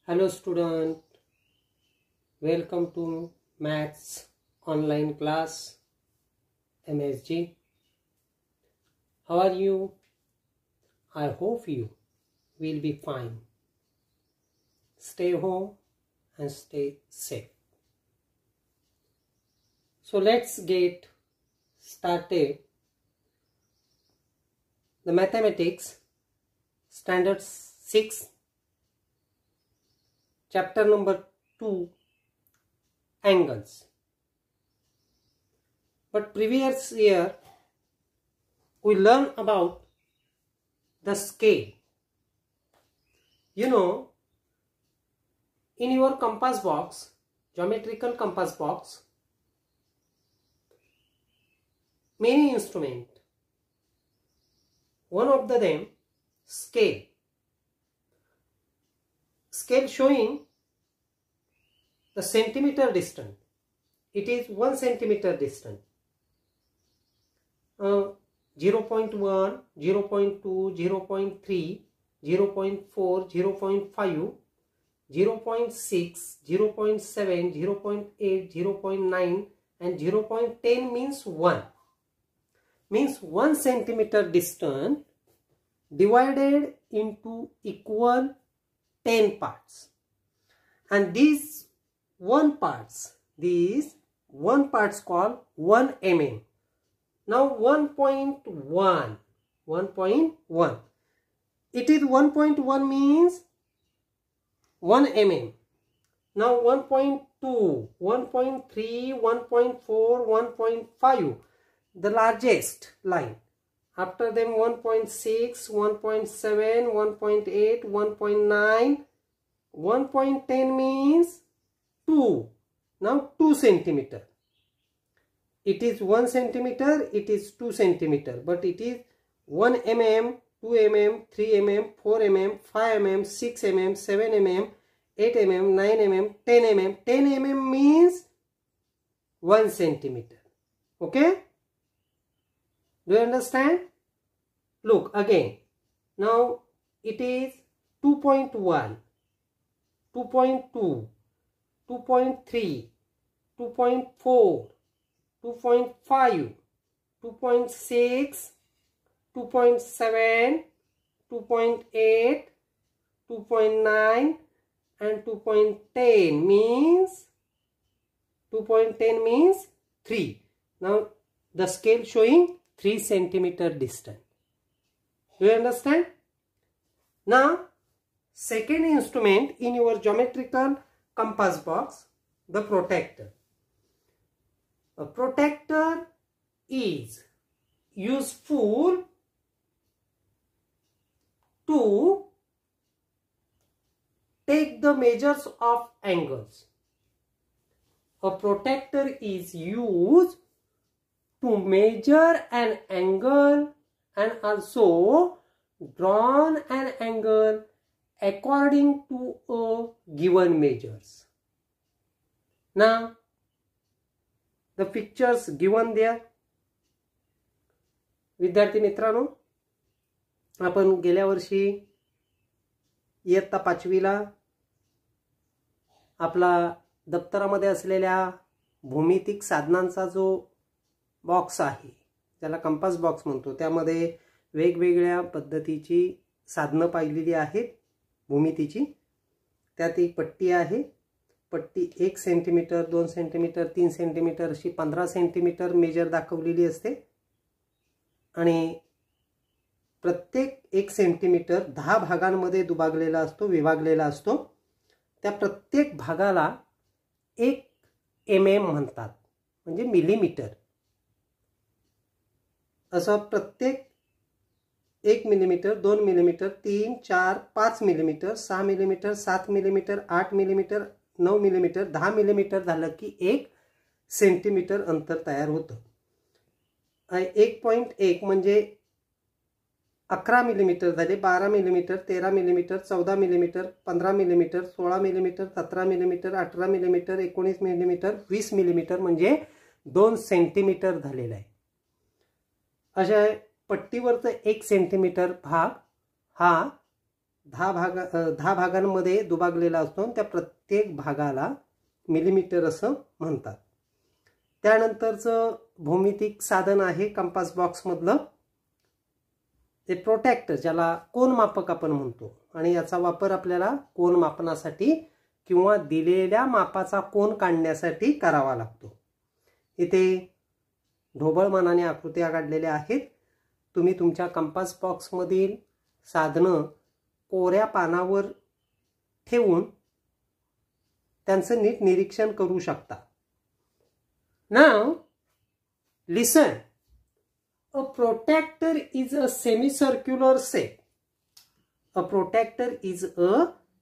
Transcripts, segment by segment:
Hello student, welcome to Maths online class MSG. How are you? I hope you will be fine. Stay home and stay safe. So let's get started. The mathematics standard 6 chapter number 2, angles. But previous year we learned about the scale. You know, in your compass box, geometrical compass box, many instruments. One of them, scale. Scale showing the centimeter distance. It is 1 centimeter distant. 0.1, 0.2, 0.3, 0.4, 0.5, 0.6, 0.7, 0.8, 0.9 and 0.10 means 1. Means 1 centimeter distance divided into equal 10 parts. And these one parts called 1 mm. Now 1.1. It is 1.1 means 1 mm. Now 1.2, 1.3, 1.4, 1.5, the largest line. After them 1.6, 1.7, 1.8, 1.9, 1.10 means 2. Now 2 centimeter. It is 1 centimeter, it is 2 centimeter, but it is 1 mm, 2 mm, 3 mm, 4 mm, 5 mm, 6 mm, 7 mm, 8 mm, 9 mm, 10 mm. 10 mm means 1 centimeter. Okay? Do you understand? Look again. Now it is 2.1, 2.2, 2.3, 2.4, 2.5, 2.6, 2.7, 2.8, 2.9 and 2.10 means 3. Now the scale showing 3 centimeter distance. Do you understand? Now second instrument in your geometrical compass box, the protractor. A protractor is useful to take the measures of angles. A protractor is used to measure an angle and also drawn an angle according to a given measures. Now the pictures given there. विद्यार्थी मित्रांनो, आपण गेल्या वर्षी इयत्ता 5वीला आपला दप्तरामध्ये असलेल्या भूमितिक साधनांचा जो बॉक्स आहे, ज्याला कंपास बॉक्स म्हणतो, त्यामध्ये वेगवेगळ्या पद्धतीची साधनं पाहिलेली आहेत भूमितीची. त्यात एक पट्टी आहे. पट्टी 1 सेंटीमीटर, 2 सेंटीमीटर, 3 सेंटीमीटर अशी 15 सेंटीमीटर मेजर दाखवलेली असते. आणि प्रत्येक 1 सेंटीमीटर 10 भागांमध्ये दुभागलेला असतो, विभागलेला असतो. त्या प्रत्येक भागाला 1 mm म्हणतात, म्हणजे मिलीमीटर. असं प्रत्येक 1 millimetre, 2 millimetre, 3, 4, 5 millimetre, 6 millimetre, 7 millimetre, 8 millimetre, 9 millimetre, 10 millimetre झालं की 1 सेंटीमीटर अंतर तयार होतं. 1.1 म्हणजे 11 मिलीमीटर झाले, 12 millimetre, 13 millimetre, 14 millimetre, 15 millimetre, 16 millimetre, 17 millimetre, 18 millimetre, 19 millimetre, 20 millimetre म्हणजे 2 सेंटीमीटर झालेलं आहे. अशा पट्टीवरचा 1 सेंटीमीटर भाग हा 10 भागांमध्ये दुभागलेला असतो. त्या प्रत्येक भागाला मिलीमीटर असं म्हणतात. त्यानंतरचं भौमितिक साधन आहे कंपास बॉक्स मधलं ते प्रोटॅक्टर, ज्याला कोनमापक आपण म्हणतो. आणि याचा वापर आपल्याला कोन मापनासाठी किंवा दिलेल्या मापाचा कोन काढण्यासाठी करावा लागतो. इथे ढोबळमानाने आकृत्या काढलेल्या आहेत. तुम्ही तुमच्या कंपास बॉक्समधील साधनं कोऱ्या पानावर ठेवून त्यांचं नीट निरीक्षण करू शकता. Now listen. A protractor is a semicircular shape. A protractor is a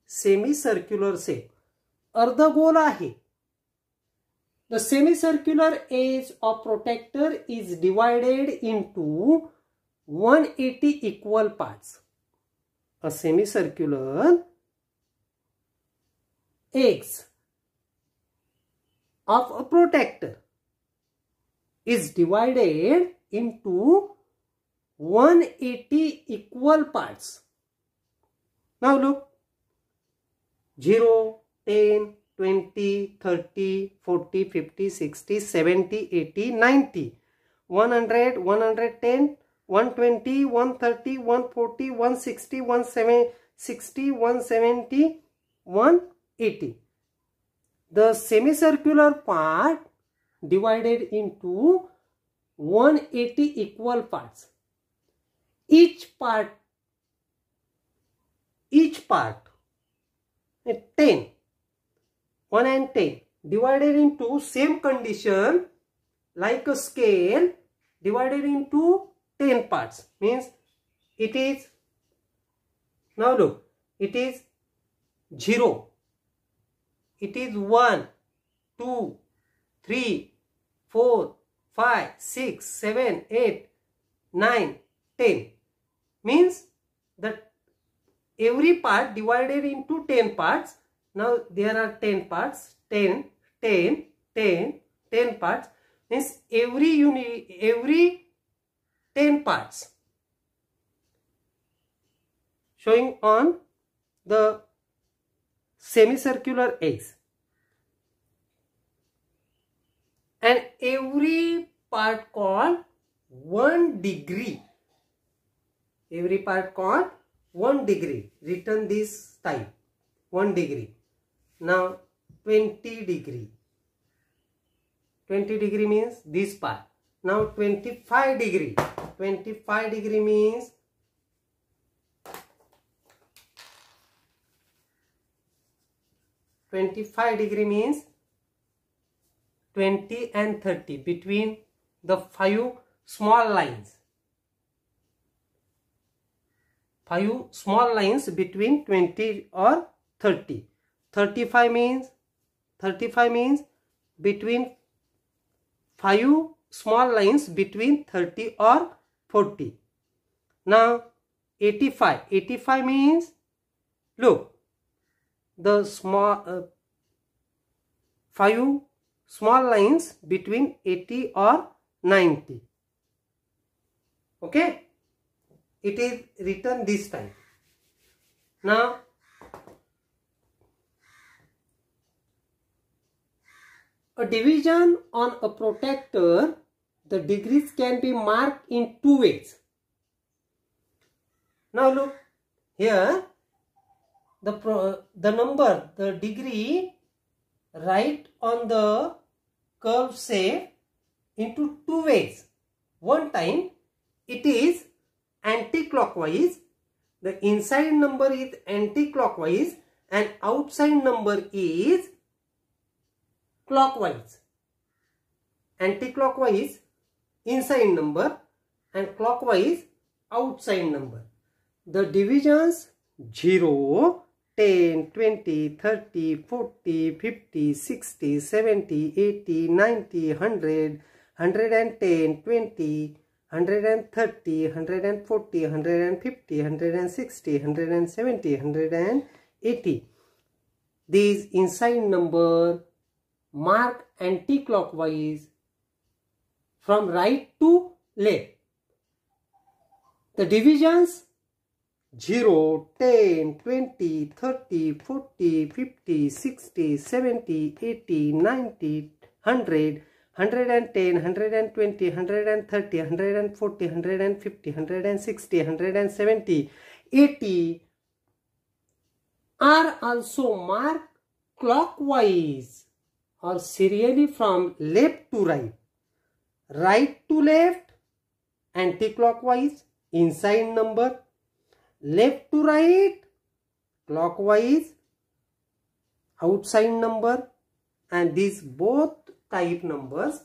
semicircular shape. अर्धगोल आहे. The semicircular edge of protractor is divided into 180 equal parts. A semicircular edge of a protractor is divided into 180 equal parts. Now look, 0, 10, 20, 30, 40, 50, 60, 70, 80, 90, 100, 110, 120, 130, 140, 160, 170, 170, 180. The semicircular part divided into 180 equal parts. Each part 10, 1 and 10 divided into same condition like a scale divided into 10 parts means it is, now look, it is 0, it is 1, 2, 3, 4, 5, 6, 7, 8, 9, 10 means that every part divided into 10 parts. Now there are 10 parts, 10, 10, 10, 10 parts means every 10 parts showing on the semicircular edge. And every part called 1 degree. Every part called 1 degree. Written this type 1 degree. Now 20 degree. 20 degree means this part. Now 25 degree. 25 degree means 25 degree means 20 and 30 between the 5 small lines. 5 small lines between 20 or 30. 35 means between 5 small lines between 30 or 40. Now 85 means, look, the small 5 small lines between 80 or 90. Okay, it is written this time. Now a division on a protractor, the degrees can be marked in 2 ways. Now look here, the number, the degree, write on the curve shape into 2 ways. One time it is anti-clockwise, the inside number is anti-clockwise and outside number is clockwise. Anti-clockwise inside number and clockwise outside number. The divisions 0, 10, 20, 30, 40, 50, 60, 70, 80, 90, 100, 110, 20, 130, 140, 150, 160, 170, 180. These inside number mark anti-clockwise from right to left. The divisions 0, 10, 20, 30, 40, 50, 60, 70, 80, 90, 100, 110, 120, 130, 140, 150, 160, 170, 80 are also marked clockwise or serially from left to right. Right to left, anti-clockwise, inside number. Left to right, clockwise, outside number. And these both type numbers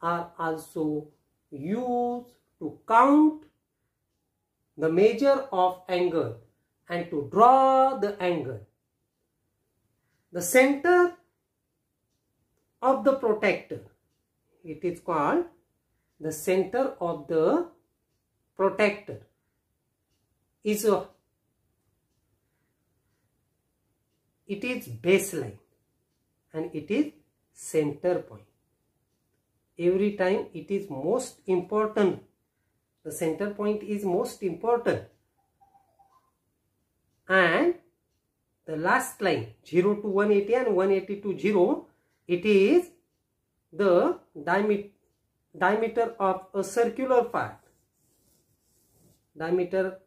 are also used to count the measure of angle and to draw the angle. The center of the protractor, it is called the center of the protractor, it is baseline and it is center point. Every time it is most important. The center point is most important. And the last line 0 to 180 and 180 to 0, it is the diameter of a circular part. Diameter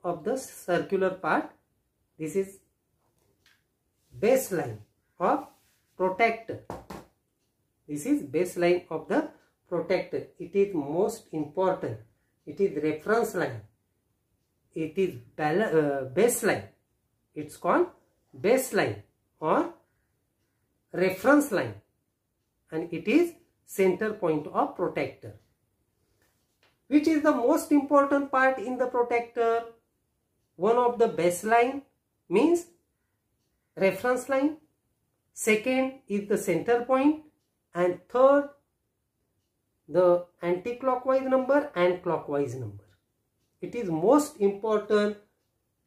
of the circular part. This is baseline of protractor. This is baseline of the protractor. It is most important. It is reference line. It is baseline. It's called baseline or reference line. And it is center point of protractor. Which is the most important part in the protractor? One of the baseline means reference line. Second is the center point. And third, the anti-clockwise number and clockwise number. It is most important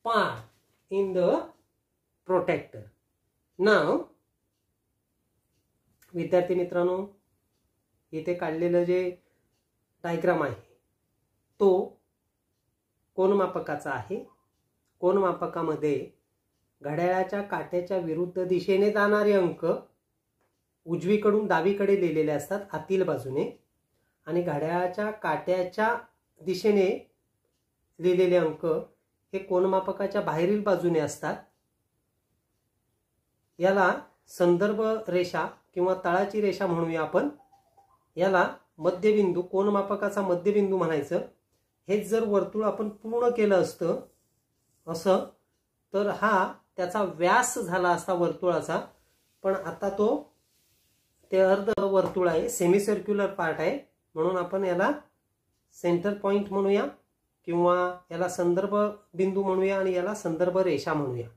part in the protractor. Now, विद्यार्थी मित्रांनो, इथे काढलेलं जे diagram आहे तो कोनमापकाचा आहे. कोनमापकामध्ये घड्याळाच्या काट्याच्या विरुद्ध दिशेने जाणारे अंक उजवीकडून डावीकडे लिहिलेले असतात आतील बाजूने आणि घड्याळाच्या काट्याच्या दिशेने लिहिलेले अंक हे कोनमापकाच्या बाहेरील बाजूने असतात. याला संदर्भ रेषा किंवा तळाची रेषा म्हणूया आपण. याला मध्यबिंदू, कोनमापकाचा मध्यबिंदू म्हणायचं. हेच जर वर्तुळ आपण पूर्ण केलं असतं असं तर हा त्याचा व्यास झाला असता वर्तुळाचा. पण आता तो ते अर्ध वर्तुळ आहे, सेमी सर्क्युलर पार्ट आहे, म्हणून आपण याला सेंटर पॉइंट म्हणूया किंवा याला संदर्भ बिंदू म्हणूया आणि याला संदर्भ रेषा म्हणूया.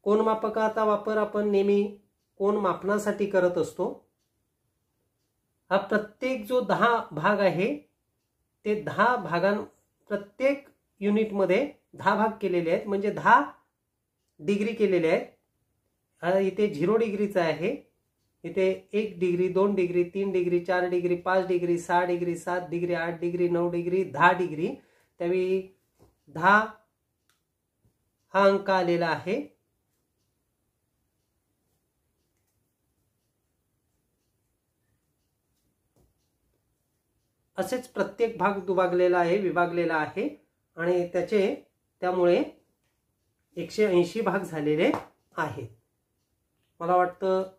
कोनमापकाचा वापर आपण नेहमी कोन मापनासाठी करत असतो. हा प्रत्येक जो 10 भाग आहे ते 10 भागां प्रत्येक युनिट मध्ये 10 भाग केलेले आहेत, म्हणजे 10 डिग्री केलेले आहेत. इथे 0 डिग्रीचा आहे, इथे 1 degree, 2 degree, 3 degree, 4 degree, 5 degree, 6 degree, 7 degree, 8 degree, 9 degree, 10 degree. त्यावेळी 10 हा अंक आलेला आहे. असेच प्रत्येक भाग दुभागलेला आहे, विभागलेला आहे आणि त्यामुळे 180 भाग झालेले आहेत. मला वाटतं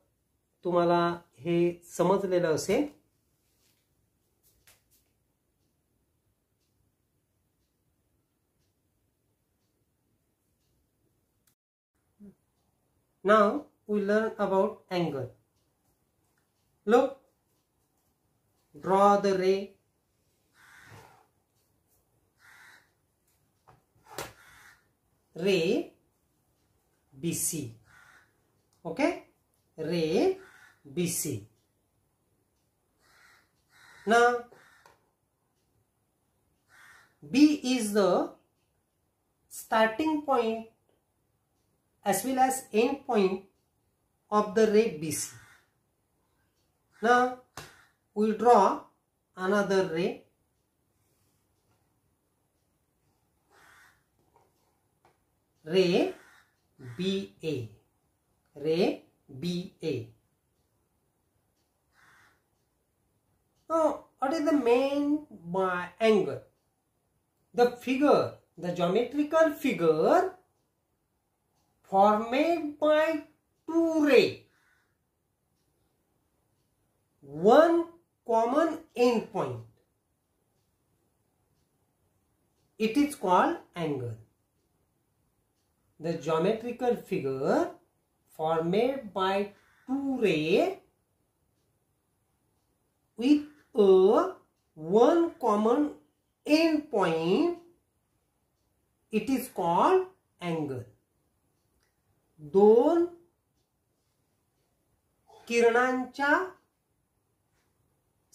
तुम्हाला हे समजलेलं असेल. Now we learn about angle. Look, draw the ray. Ray BC. Okay, ray BC. Now B is the starting point as well as end point of the ray BC. Now we draw another ray. ray BA. Ray BA. Now, what is the main angle? The figure, the geometrical figure formed by two rays, one common endpoint. It is called angle. The geometrical figure formed by two rays with one common endpoint, it is called angle. दोन किरणांच्या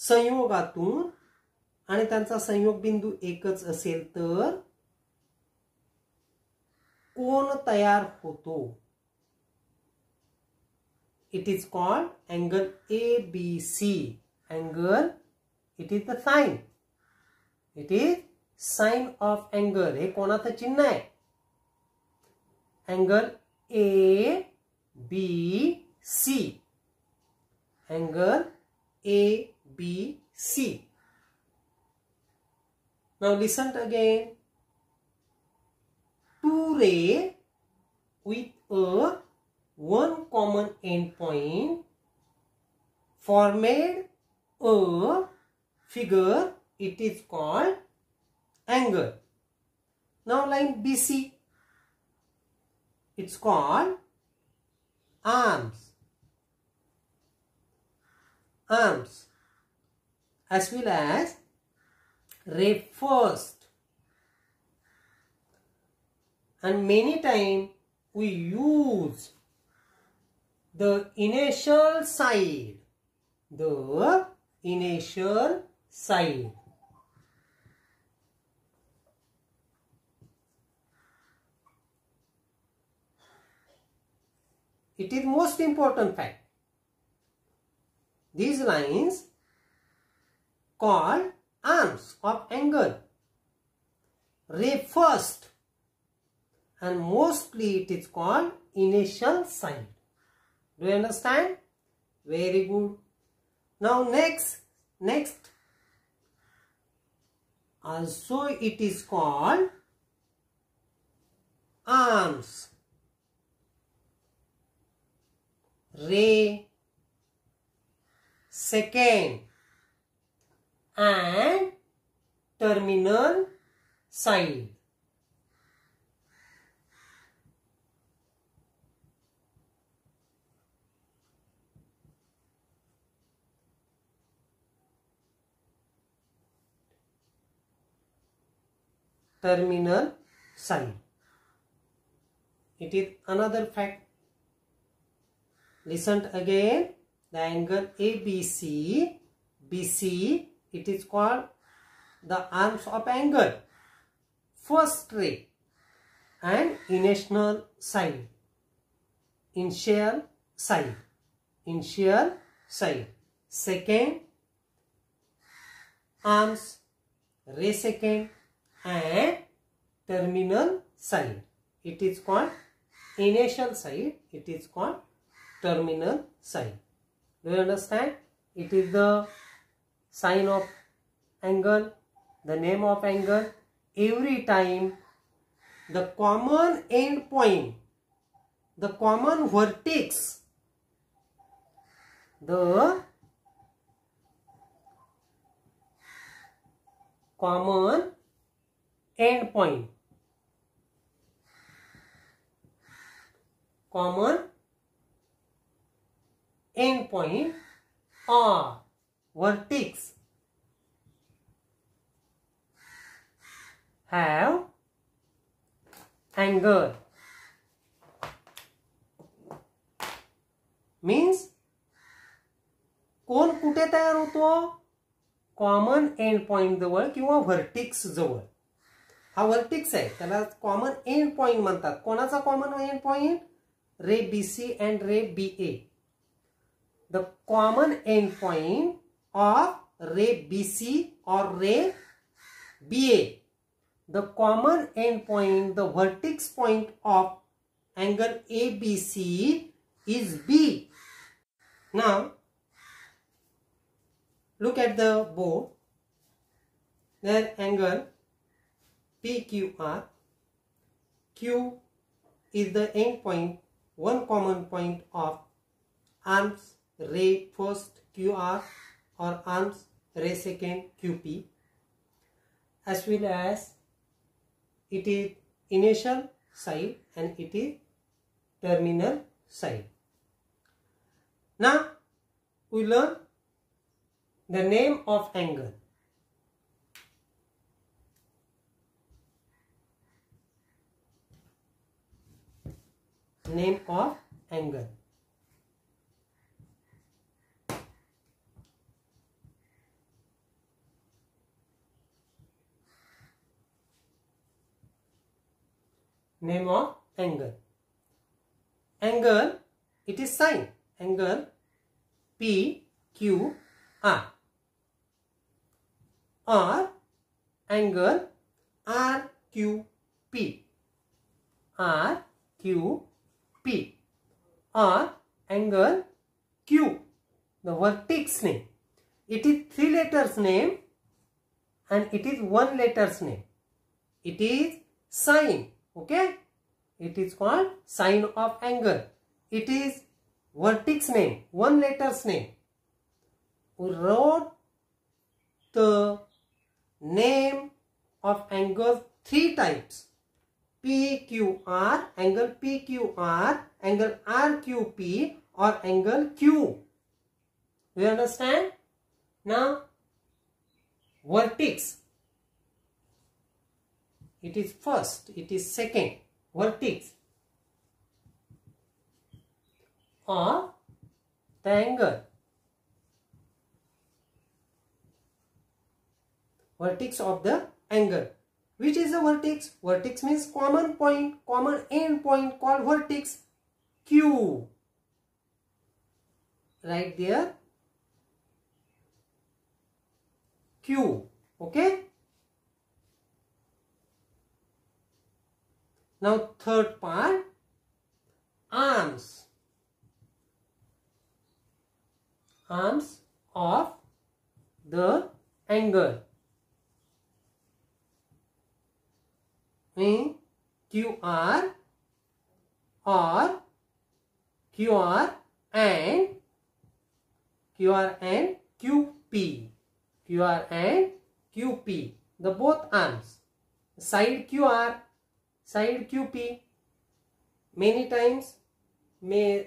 संयोगातून आणि त्यांचा संयोग बिंदू एकच असेल तर कोन तयार होतो. It is called angle ABC. Angle, it is the sign. It is sign of angle. हे कोणाचं चिन्ह आहे? Angle ABC. Angle ABC. Now listen again. Two rays with one common endpoint formed a figure. It is called angle. Now line BC. It's called arms. Arms, as well as ray first. And many times we use the initial side. The initial side. It is most important fact. These lines called arms of angle. Ray first, and mostly it is called initial side. Do you understand? Very good. Now next, also it is called arms. Ray second and terminal side. Terminal side. It is another fact. Listen again. The angle ABC, BC, it is called the arms of angle. First ray and initial side. Initial side. Initial side. Second arms, ray second and terminal side. It is called initial side. It is called terminal side. Do you understand? It is the sign of angle, the name of angle. Every time the common end point, the common vertex, the common end point, common end point or vertex have angle. Means कोण कुठे तयार होतो? Common and point जवळ किंवा व्हर्टिक्स जवळ. हा व्हर्टिक्स आहे, त्याला कॉमन एंड पॉइंट म्हणतात. कोणाचा कॉमन एंड पॉइंट? रे BC and ray BA. The common end point of ray BC or ray BA the common end point, the vertex point of angle ABC is B. Now, look at the board. There angle PQR. Q is the end point, one common point of arms ray first QR or arms ray second QP, as well as it is initial side and it is terminal side. Now we learn the name of angle. Name of angle. Name of angle. Angle, it is sine. Angle PQR or angle RQP. RQP or angle Q, the vertex name. It is 3 letters name and it is 1 letters name. It is sine. Okay, it is called sine of angle. It is vertex name, 1 letters name. We wrote the name of angle 3 types. PQR, angle PQR, angle RQP or angle Q. You understand? Now, vertex. It is first, it is second, vertex or the angle. Vertex of the angle. Which is the vertex? Vertex means common point, common end point called vertex. Q. Right there. Q. Okay. Now third part, arms. Arms of the angle. Mean QR or QR and QP. QR and QP. The both arms. Side QR, side QP. Many times,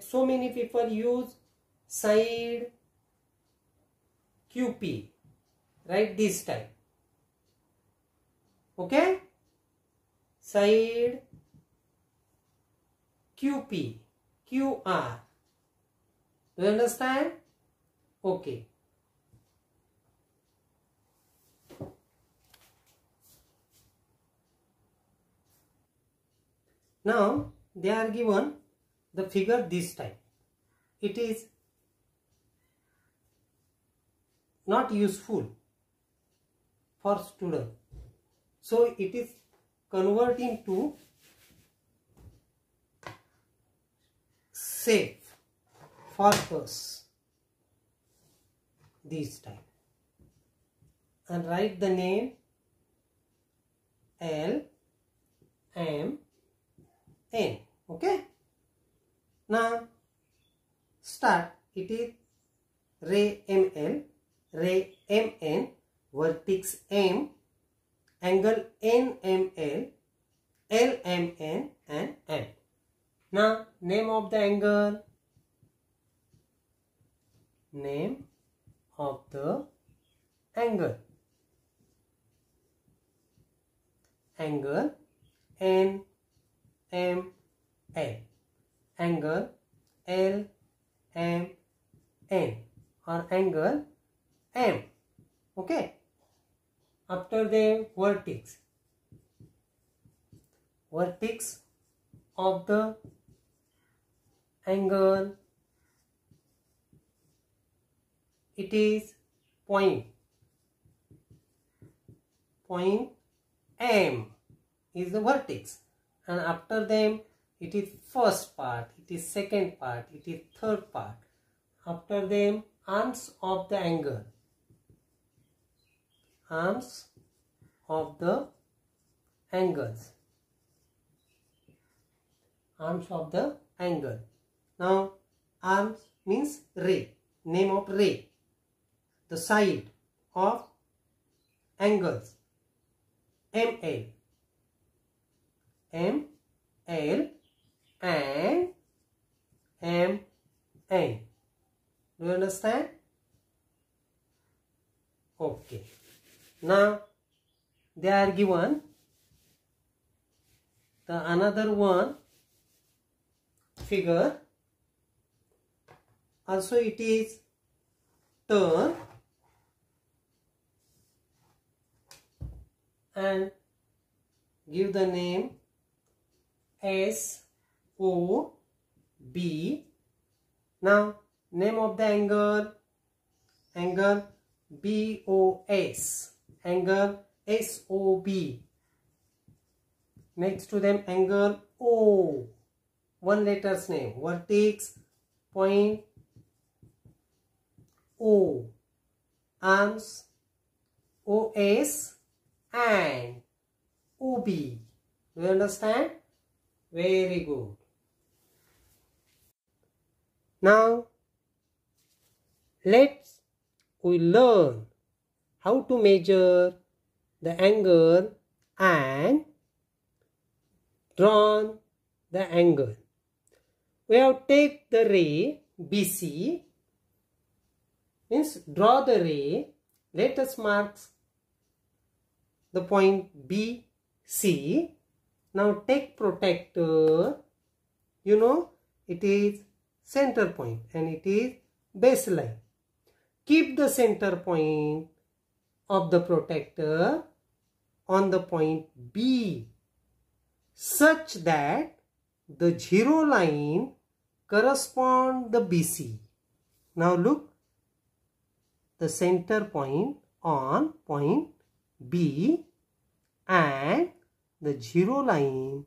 so many people use side QP. Right, this type. Okay. Side QP, QR. Do you understand? Okay. Now they are given the figure this type. It is not useful for student. So it is converting to safe purpose, this type, and write the name L M N. Okay. Now start. It is ray ML, ray MN, vertex M, angle NML, LMN and M. Now name of the angle. Name of the angle. Angle NML. Angle LMN or angle M. Okay. After the vertex. Vertex of the angle. It is point M is the vertex, and after them it is first part, it is second part, it is third part. After them, arms of the angle. Arms of the angles. Arms of the angle. Now, arms means ray, name of ray. The side of angles. ML. ML and MN. Do you understand? Okay. Now, they are given the another one figure. Also, it is turn and give the name SOB. Now, name of the angle, angle BOS, angle SOB. Next to them, angle O, one letter's name, vertex, point O, arms OS and OB. Do you understand? Very good. Now, we learn how to measure the angle and draw the angle. We have take the ray BC, means draw the ray. Let us mark the point BC. Now take protector. You know it is center point and it is baseline. Keep the center point of the protector on the point B such that the zero line correspond the BC. Now look, the center point on point B and the zero line,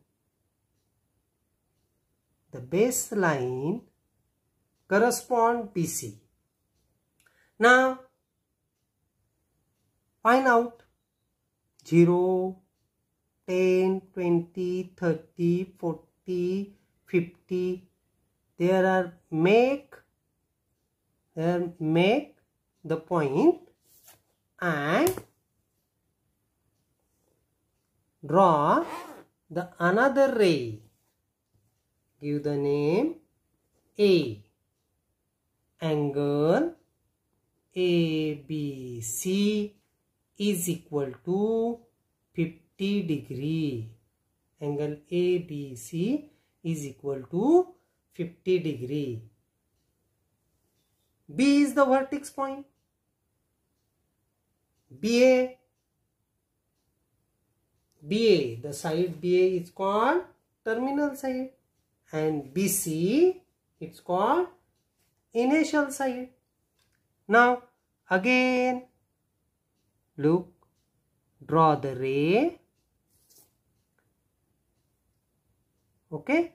the baseline correspond BC. Now, find out 0, 10, 20, 30, 40, 50. There are make the point and draw the another ray. Give the name A. Angle ABC is equal to 50 degree. Angle ABC is equal to 50 degree. B is the vertex point. BA, the side BA is called terminal side, and BC it's called initial side. Now again look, draw the ray. Okay,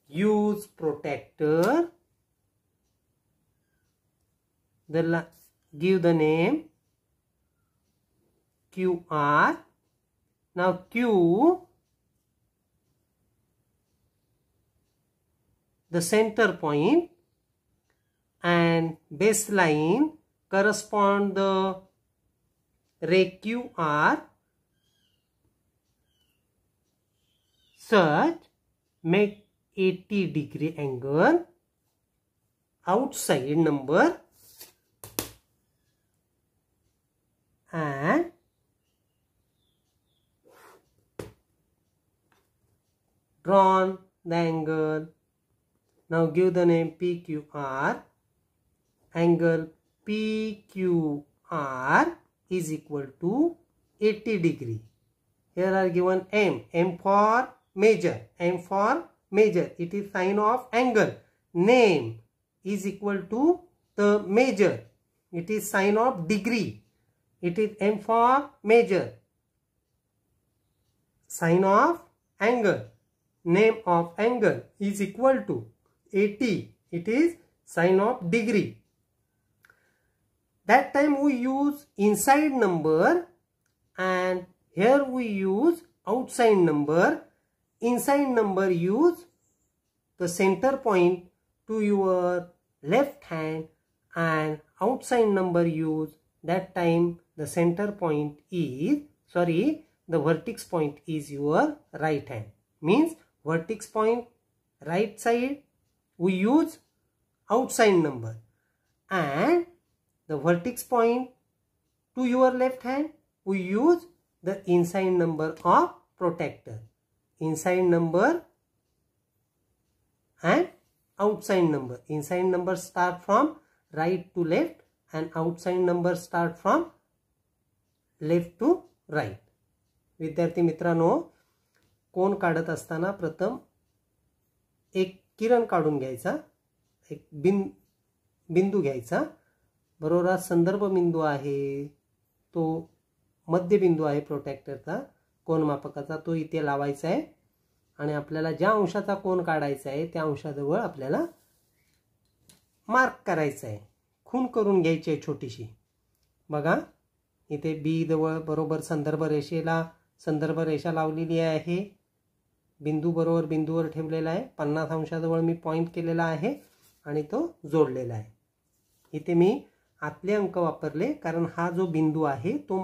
use protector. Give the name QR. Now Q, the center point, and baseline correspond the ray QR. Such make 80 degree angle. Outside number and drawn the angle. Now give the name PQR. Angle PQR is equal to 80 degree. Here are given M. M for measure. M for measure. It is sign of angle. Name is equal to the measure. It is sign of degree. It is M for measure. sign of angle, name of angle is equal to 80. It is sign of degree. That time we use inside number and here we use outside number. Inside number use the center point to your left hand and outside number use that time the center point is, the vertex point is your right hand. Means vertex point right side we use outside number and the vertex point to your left hand we use the inside number of protractor. Inside number and outside number. Inside number start from right to left and outside number start from left to right. विद्यार्थी मित्रांनो, कोन काढत असताना प्रथम एक किरण काढून घ्यायचा, एक बिंदू घ्यायचा. बरोबर संदर्भ बिंदू आहे, तो मध्य बिंदू आहे प्रोट्रॅक्टरचा, कोन मापकाचा, तो इथे लावायचा आहे आणि आपल्याला ज्या अंशाचा कोन काढायचा आहे त्या अंशाजवळ आपल्याला मार्क करायचा आहे. खून करून घ्यायची आहे छोटीशी. बघा इथे बी जवळ बरोबर संदर्भ रेषा लावलेली आहे. बिंदू बरोबर बिंदूवर ठेवलेला आहे. 50 अंशाजवळ मी पॉइंट केलेला आहे आणि तो जोडलेला आहे. इथे मी आतले अंक वापरले कारण हा जो बिंदू आहे तो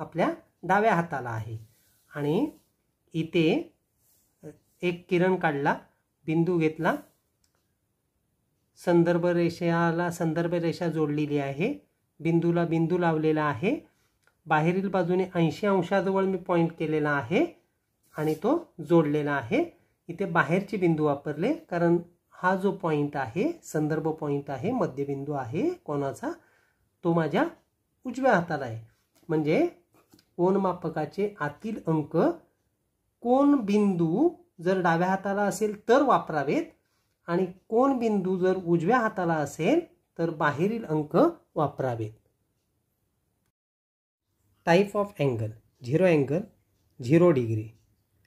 आपल्या डाव्या हाताला आहे आणि इथे एक किरण काढला, बिंदू घेतला, संदर्भ रेषा जोडलेली आहे, बिंदूला बिंदू लावलेला आहे, बाहेरील बाजूने 80 अंशाजवळ मी पॉइंट केलेला आहे आणि तो जोडलेला आहे. इथे बाहेरचे बिंदू वापरले कारण हा जो पॉइंट आहे संदर्भ पॉइंट आहे, मध्यबिंदू आहे कोनाचा, तो माझ्या उजव्या हाताला आहे. म्हणजे कोनमापकाचे आतील अंक कोन बिंदू जर डाव्या हाताला असेल तर वापरावेत आणि कोन बिंदू जर उजव्या हाताला असेल तर बाहेरील अंक वापरावेत. Type of angle: zero angle 0 degree,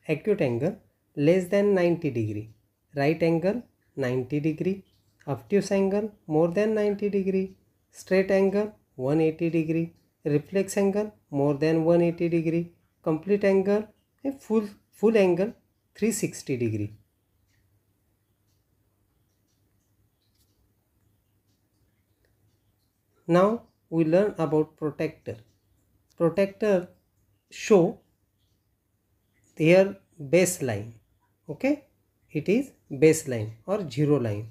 acute angle less than 90 degree, right angle 90 degree, obtuse angle more than 90 degree, straight angle 180 degree, reflex angle more than 180 degree, complete angle full angle 360 degree. Now we learn about protractor. Protractor show their baseline. Okay, it is baseline or zero line,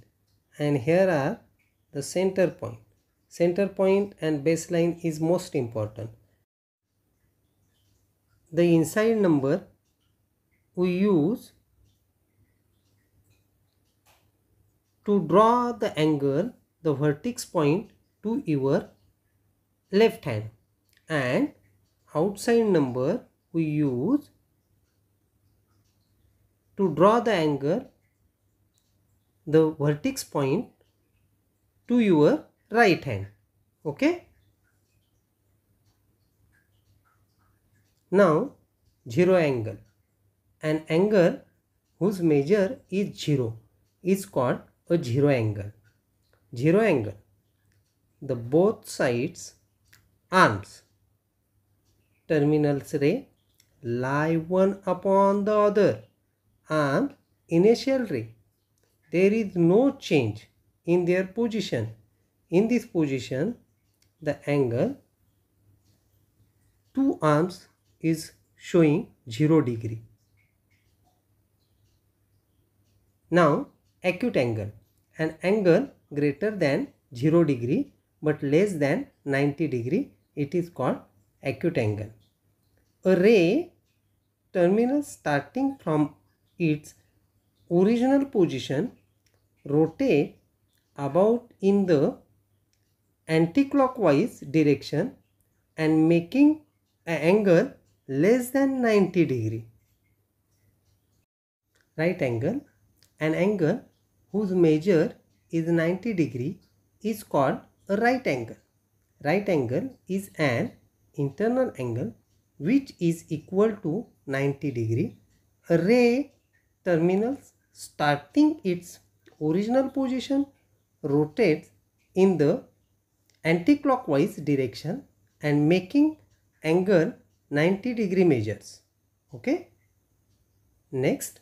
and here are the center point. Center point and baseline is most important. The inside number we use to draw the angle, the vertex point to your left hand, and outside number we use to draw the angle, the vertex point to your right hand. Okay, now zero angle. An angle whose measure is 0 is called a zero angle. Zero angle. The both sides arms, terminals ray lie one upon the other. Arms initial ray. There is no change in their position. In this position, the angle two arms is showing 0 degree. Now acute angle, an angle greater than 0 degree but less than 90 degree, it is called acute angle. A ray terminal starting from its original position rotate about in the anticlockwise direction and making an angle less than 90 degree. Right angle. An angle whose measure is 90 degree is called a right angle. Right angle is an internal angle which is equal to 90 degree A ray terminal starting its original position rotates in the anti-clockwise direction and making angle 90-degree measures. Okay. Next,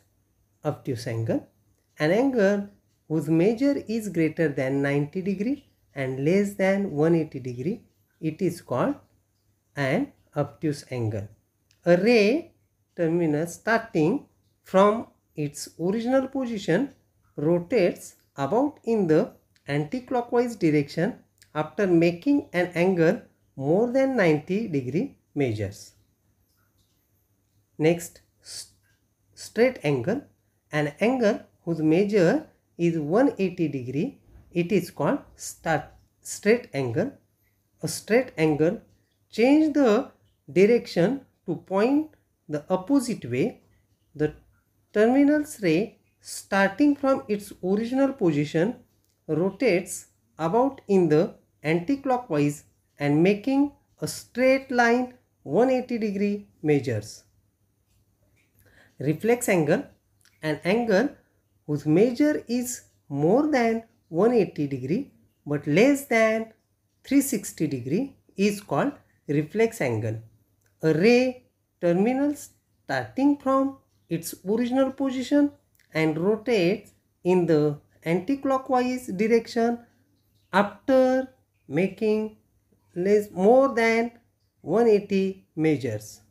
obtuse angle. An angle whose measure is greater than 90 degree and less than 180 degree, it is called an obtuse angle. A ray terminus starting from its original position rotates about in the anti-clockwise direction after making an angle more than 90 degree measures. Next, straight angle. An angle whose measure is 180 degree, it is called straight angle. A straight angle change the direction to point the opposite way. The terminus ray starting from its original position rotates about in the anti-clockwise and making a straight line 180 degree measures. Reflex angle. An angle whose measure is more than 180 degree but less than 360 degree is called reflex angle. A ray terminal starting from its original position and rotates in the anti-clockwise direction after making more than 180 measures.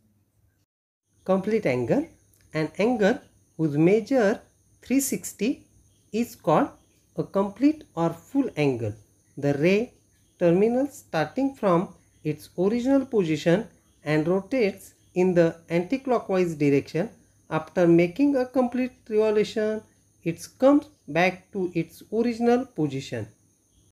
Complete angle. An angle whose measure 360 is called a complete or full angle. The ray terminal starting from its original position and rotates in the anti-clockwise direction after making a complete revolution, it comes back to its original position.